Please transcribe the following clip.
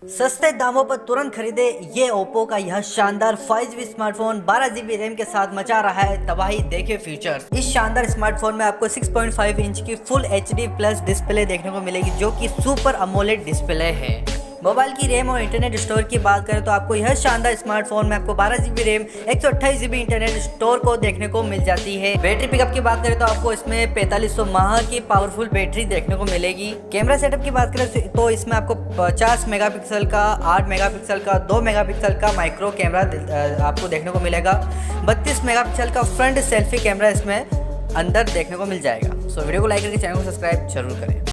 सस्ते दामों पर तुरंत खरीदे ये ओप्पो का यह शानदार 5G स्मार्टफोन 12 GB रैम के साथ मचा रहा है तबाही। देखिए फीचर्स। इस शानदार स्मार्टफोन में आपको 6.5 इंच की फुल HD प्लस डिस्प्ले देखने को मिलेगी जो कि सुपर अमोलेड डिस्प्ले है। मोबाइल की रैम और इंटरनेट स्टोर की बात करें तो आपको यह शानदार स्मार्टफोन में आपको 12 GB RAM 128 GB internet store को देखने को मिल जाती है। बैटरी पिकअप की बात करें तो आपको इसमें 4500 mAh की पावरफुल बैटरी देखने को मिलेगी। कैमरा सेटअप की बात करें तो इसमें आपको 50 मेगापिक्सल का, 8 मेगापिक्सल का, 2 मेगापिक्सल का माइक्रो कैमरा आपको देखने को मिलेगा। 32 मेगापिक्सल का फ्रंट सेल्फी कैमरा इसमें अंदर देखने को मिल जाएगा। सो वीडियो को लाइक करके चैनल को सब्सक्राइब जरूर करें।